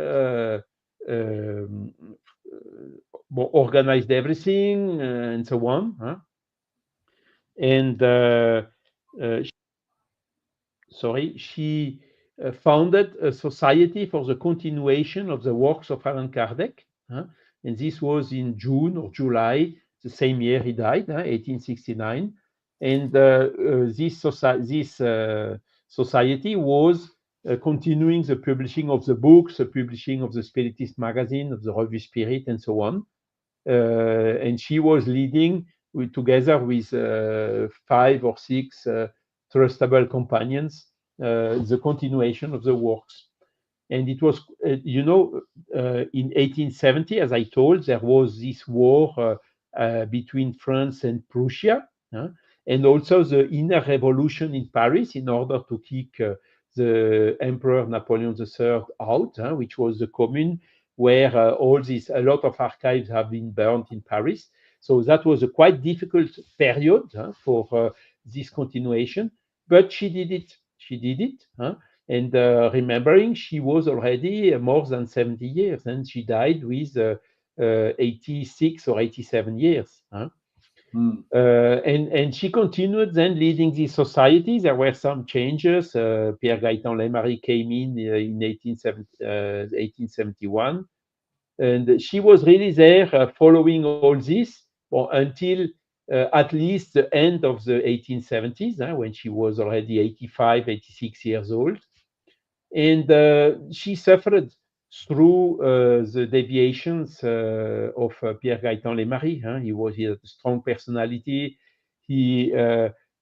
organized everything and so on. And she founded a society for the continuation of the works of Allan Kardec. And this was in June or July, the same year he died, 1869. And this society was continuing the publishing of the books, the publishing of the Spiritist magazine, of the Revue Spirit, and so on. And she was leading together with 5 or 6 trustable companions the continuation of the works. And it was, in 1870, as I told, there was this war between France and Prussia, and also the inner revolution in Paris in order to kick the Emperor Napoleon III out, which was the Commune, where a lot of archives have been burnt in Paris. So that was a quite difficult period for this continuation, but she did it. She did it. And remembering, she was already more than 70 years, and she died with 86 or 87 years. And she continued then leading the society. There were some changes. Pierre Gaëtan Lemarie came in 1871. And she was really there following all this until at least the end of the 1870s, when she was already 85, 86 years old. And she suffered through the deviations of Pierre Gaëtan Lemarie. He had a strong personality. He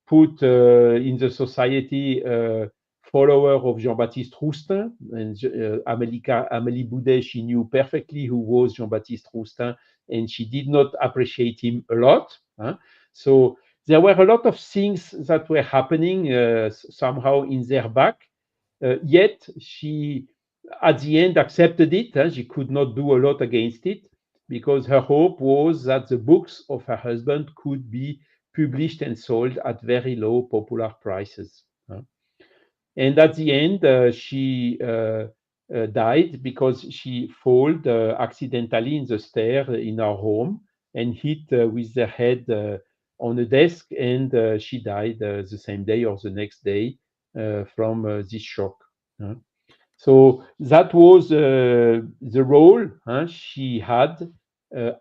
put in the society follower of Jean-Baptiste Roustin, and Amélie Boudet, she knew perfectly who was Jean-Baptiste Roustin, and she did not appreciate him a lot. So there were a lot of things that were happening somehow in their back. Yet she, at the end, accepted it. She could not do a lot against it, because her hope was that the books of her husband could be published and sold at very low popular prices. And at the end, she died because she fell accidentally in the stair in her home and hit with her head on a desk, and she died the same day or the next day from this shock. So that was the role she had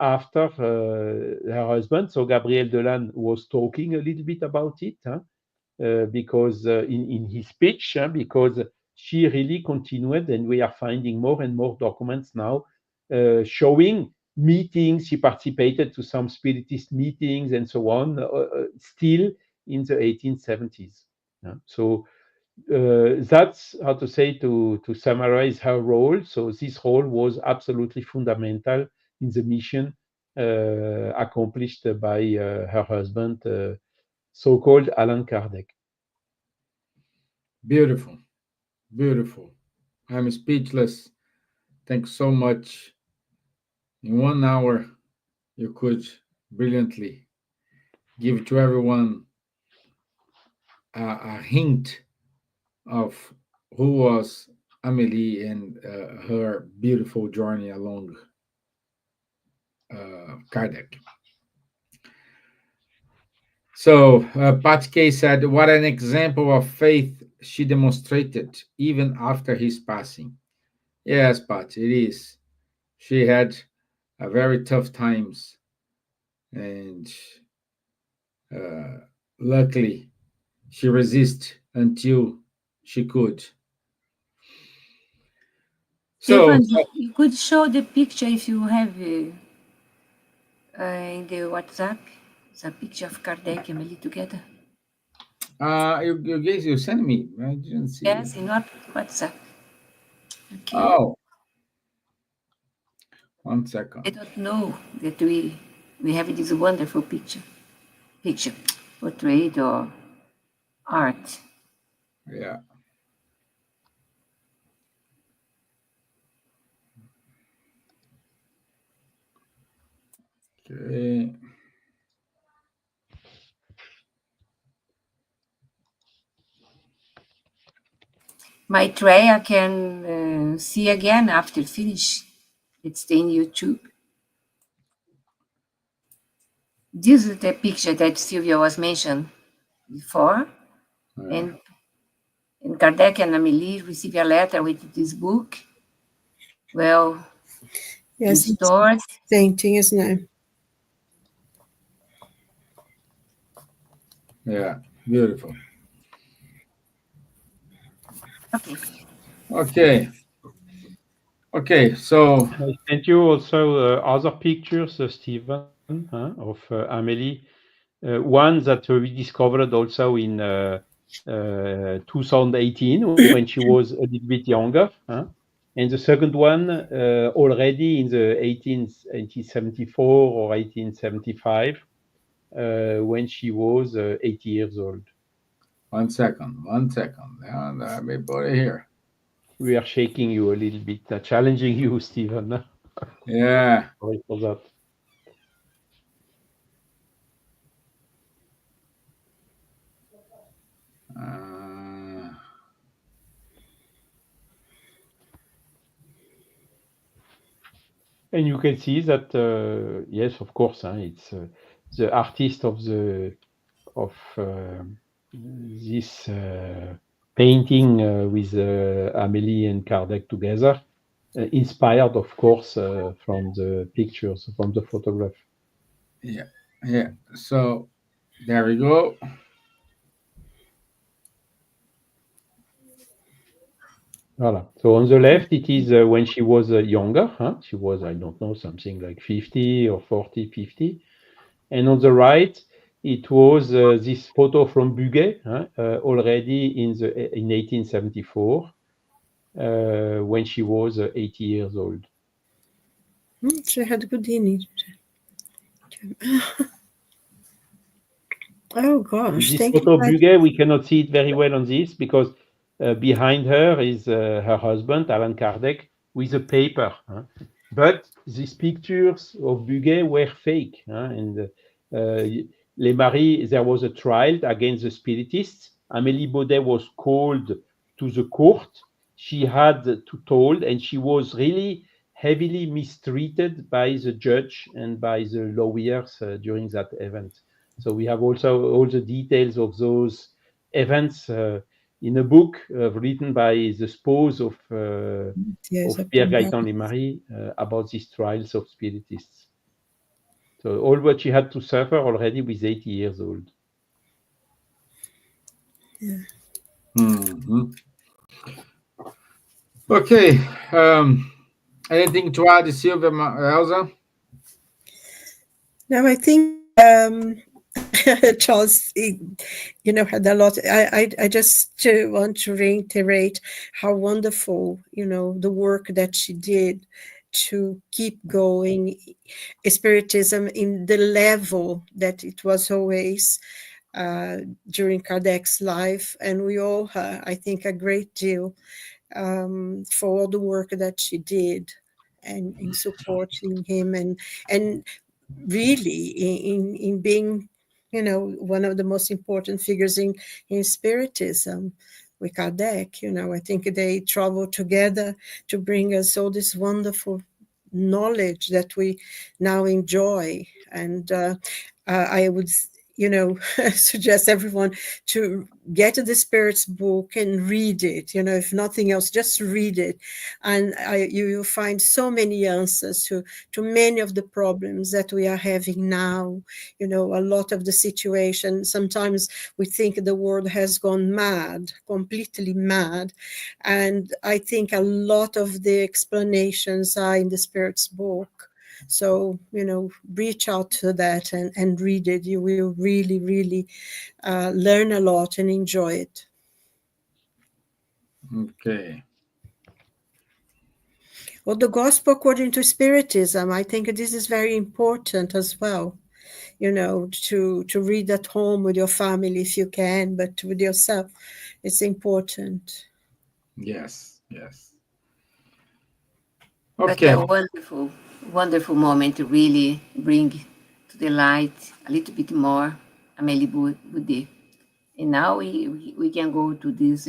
after her husband. So Gabriel Delanne was talking a little bit about it, because in his speech, because she really continued, and we are finding more and more documents now showing meetings. She participated to some Spiritist meetings and so on, still in the 1870s. So that's how to say, to summarize her role. So this role was absolutely fundamental in the mission accomplished by her husband, so-called Allan Kardec. Beautiful, beautiful. I'm speechless. Thanks so much. In 1 hour, you could brilliantly give to everyone a hint of who was Amelie and her beautiful journey along Kardec. So Pat K said, what an example of faith she demonstrated even after his passing. Yes, Pat, it is. She had a very tough times, and luckily she resisted until she could. Stevan, you could show the picture if you have in the WhatsApp, the picture of Kardec and Amelie together. You sent me. I didn't see. Yes, in WhatsApp. Okay. Oh. 1 I second. don't know that we have this wonderful picture, portrait or art. Yeah. Okay. My tray I can see again after finish. It's in YouTube. This is the picture that Silvia was mentioned before, Yeah. and Kardec and Amelie received a letter with this book, well Yes, it's restored. painting, isn't it? Yeah. Beautiful. Okay. Okay. Okay. So, I sent you also other pictures, Steven, of Amelie. One that we discovered also in 2018 when she was a little bit younger. And the second one already in the 1874 or 1875 when she was 80 years old. 1 second. 1 second. Yeah, let me put it here. We are shaking you a little bit, challenging you, Steven. Yeah. Sorry for that. Uh, And you can see that, yes, of course, it's the artist of this painting with Amelie and Kardec together, inspired, of course, from the pictures, from the photograph. yeah. Yeah. So, there we go. Voilà. So on the left, it is when she was younger. She was, I don't know, something like 50 or 40, 50. And on the right, it was this photo from Bugey, already in 1874, when she was 80 years old. She had good image. Oh gosh, This thank you. photo Bugey, we cannot see it very well on this because behind her is her husband, Allan Kardec, with a paper. But these pictures of Bugey were fake. And Les Maris, there was a trial against the Spiritists. Amélie Baudet was called to the court. She had to told, and she was really heavily mistreated by the judge and by the lawyers during that event. So we have also all the details of those events in a book written by the spouse Yes, of up Pierre and down. Gaëtan Lesmarie about these trials of spiritists. So all what she had to suffer already with 80 years old. Yeah. Hmm. Okay. Anything to add, Silvia, Elsa? Now I think Charles, had a lot. I just want to reiterate how wonderful, the work that she did to keep going Spiritism in the level that it was always during Kardec's life, and we owe her, I think, a great deal for all the work that she did and in supporting him and really in being one of the most important figures in spiritism with Kardec. I think they traveled together to bring us all this wonderful knowledge that we now enjoy. And I would suggest everyone to get the Spirit's book and read it. If nothing else, just read it, and you will find so many answers to many of the problems that we are having now. A lot of the situation, sometimes we think the world has gone mad, completely mad, and I think a lot of the explanations are in the Spirit's book. So, reach out to that and read it. You will really, really learn a lot and enjoy it. Okay. Or the Gospel according to Spiritism. I think this is very important as well. To read at home with your family if you can, but with yourself, it's important. Yes, yes. But Okay. a wonderful, wonderful moment to really bring to the light a little bit more Amelie Boudet. And now we can go to this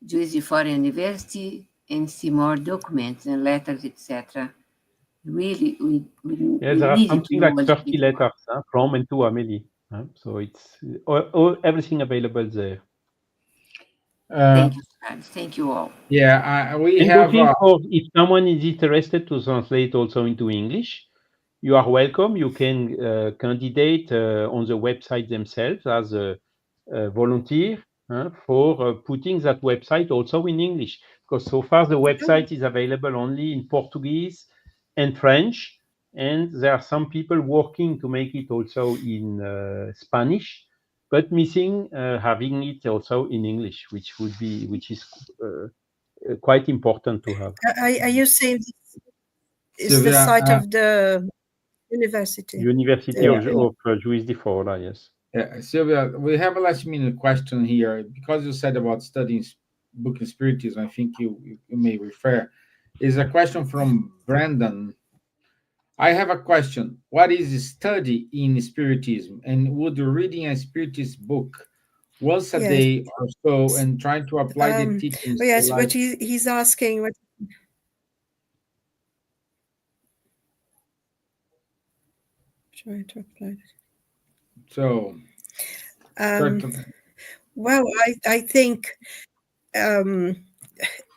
Juiz de Fora University and see more documents and letters, etc. Really, we Yes, there are need to something know like a little 30 bit more. letters from and to Amelie. So it's everything available there. Uh, Thank you, Charles. Thank you all. yeah, we And have. looking for if someone is interested to translate also into English, you are welcome. You can candidate on the website themselves as a volunteer for putting that website also in English. Because so far the website is available only in Portuguese and French, and there are some people working to make it also in Spanish, but missing having it also in English, which is quite important to have. Are you saying it's the Silvia, site of the university? University yeah, of Juiz de Fora, yes. Silvia, we have a last minute question here because you said about studying book in Spiritism. I think you may refer. Is a question from Brandon. I have a question. What is study in Spiritism? And would reading a Spiritist book once a Yes. day or so and trying to apply the Oh teachings to yes, life? what he's asking. What? Trying to apply. So, Um, certain. well, I think um,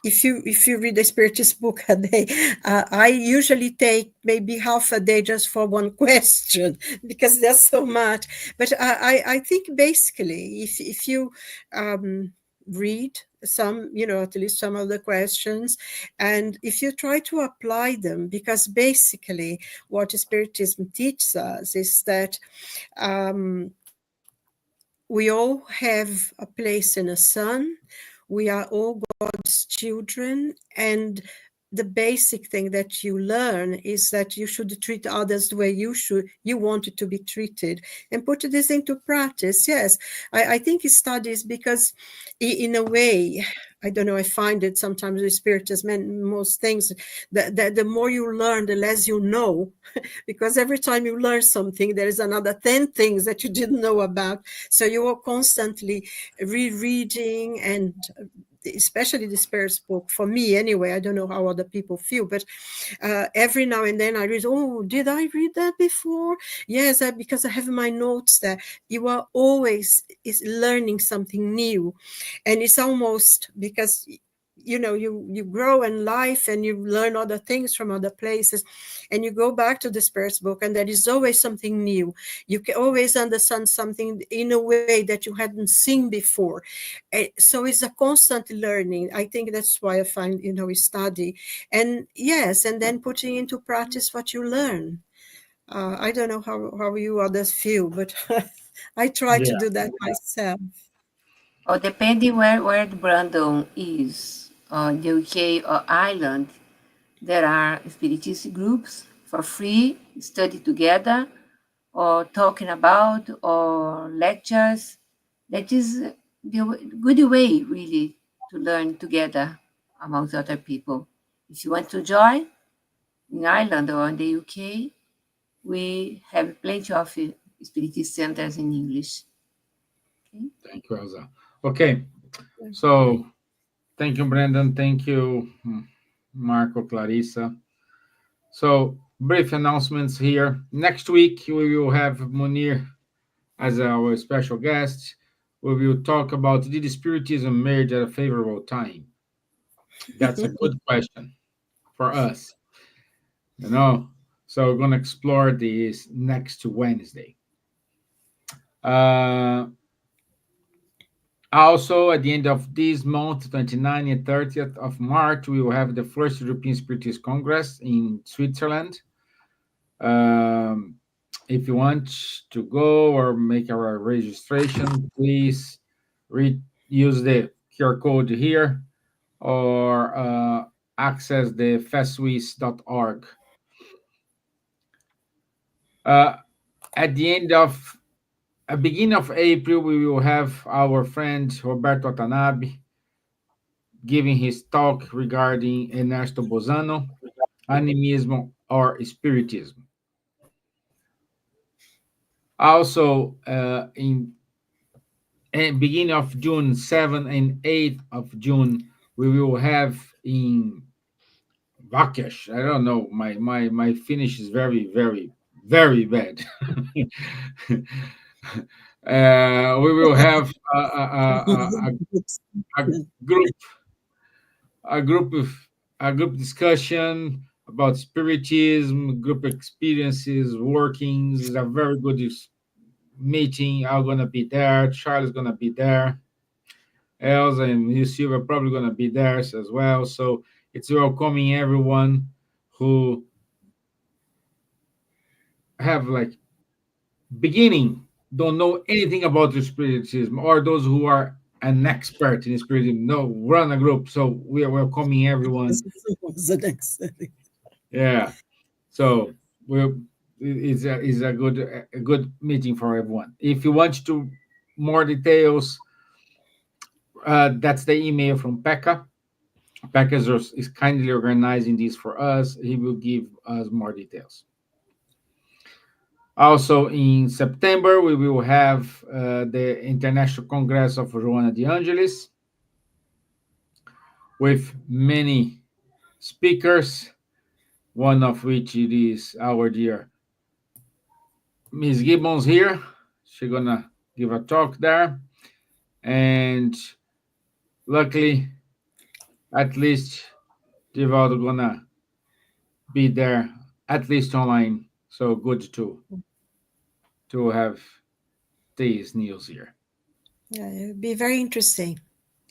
if you read a Spiritist book a day, I usually take maybe half a day just for one question because there's so much. But I think basically if you read some, at least some of the questions, and if you try to apply them, because basically what Spiritism teaches us is that we all have a place in the sun. We are all God's children. And the basic thing that you learn is that you should treat others the way you wanted to be treated, and put this into practice. Yes, I think he studies because in a way, I don't know, I find it sometimes with Spiritism, most things, that the more you learn, the less you know, because every time you learn something, there is another 10 things that you didn't know about. So you are constantly rereading, and especially the Spirit's book, for me anyway, I don't know how other people feel, but every now and then I read, oh, did I read that before? Yes, because I have my notes there. You are always is learning something new. And it's almost because you grow in life and you learn other things from other places, and you go back to the Spirit's book, and there is always something new. You can always understand something in a way that you hadn't seen before. So it's a constant learning. I think that's why I find we study, and yes, and then putting into practice what you learn. I don't know how you others feel, but I try to Yeah. do that myself. Or depending where Brandon is, the UK or Ireland, there are spiritist groups for free, study together, or talking about, or lectures. That is the good way, really, to learn together amongst other people. If you want to join in Ireland or in the UK, we have plenty of spiritist centers in English. Okay? Thank you, Elsa. Okay. So, thank you, Brandon. Thank you, Marco, Clarissa. So, brief announcements here. Next week, we will have Munir as our special guest. We will talk about did Spiritism merge at a favorable time? That's a good question for us, you know. So, we're going to explore this next Wednesday. Uh, Also, at the end of this month, 29th and 30th of March, we will have the first European Spiritist Congress in Switzerland. Um, if you want to go or make our registration, please use the QR code here or access the festswiss.org. Uh, at the end of beginning of April, we will have our friend Roberto Watanabe giving his talk regarding Ernesto Bozano, animism or spiritism. Also, in beginning of June, 7 and 8 of June, we will have in Vakesh. I don't know. My Finnish is very, very, very bad. We will have a group a group of a group discussion about spiritism, group experiences, workings. It's a very good meeting. I'm gonna be there. Charlie's gonna be there. Elsa and you Silvia are probably gonna be there as well. So it's welcoming everyone who have like beginning don't know anything about the spiritism or those who are an expert in spiritism. No, run a group. So we are welcoming everyone. Was the next thing. Yeah. So we'll it's a good meeting for everyone. If you want to more details, that's the email from Pekka. Pekka is kindly organizing this for us. He will give us more details. Also in September, we will have the International Congress of Joana de Angelis with many speakers, one of which it is our dear Miss Gibbons here. She's gonna give a talk there, and luckily, at least Divaldo gonna be there, at least online. So good to have these news here. Yeah, it would be very interesting.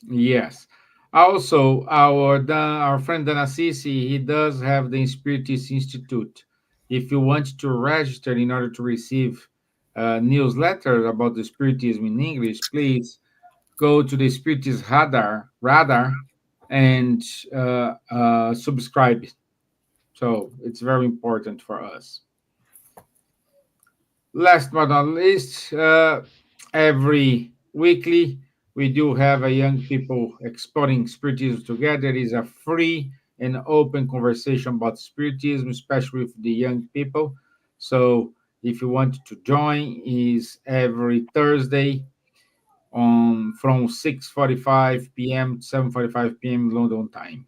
Yes. Also, our friend Dan Assisi, he does have the Spiritis Institute. If you want to register in order to receive newsletters about the Spiritism in English, please go to the Spiritism radar and subscribe. So it's very important for us. Last but not least, every weekly we do have a young people exploring spiritism together. It is a free and open conversation about spiritism, especially with the young people. So if you want to join, is every Thursday on from 6:45 p.m. to 7:45 p.m. London time.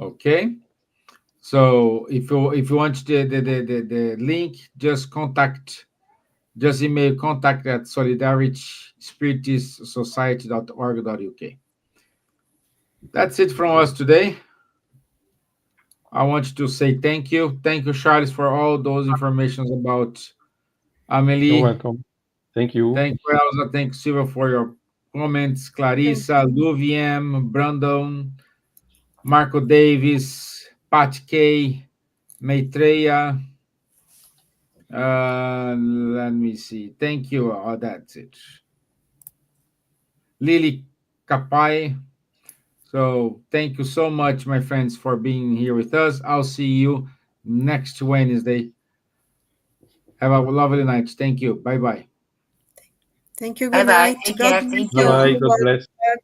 Okay. So if you want the link, just email contact at solidaritysspiritistsociety.org.uk. That's it from us today. I want to say thank you. Thank you, Charles, for all those informations about You're Amelie. welcome. Thank you. Thank you, Elsa. Thank you, Silvia, for your comments. Thank Clarissa, you. Luviem, Brandon, Marco Davis, Pat K, Maitreya. Let me see. Thank you. Oh, that's it. Lily Kapai. So thank you so much, my friends, for being here with us. I'll see you next Wednesday. Have a lovely night. Thank you. Bye bye. Thank you. Bye Good bye. night. Take God care. bless Thank Bye you, you. bye. God everyone. bless. Bye bye.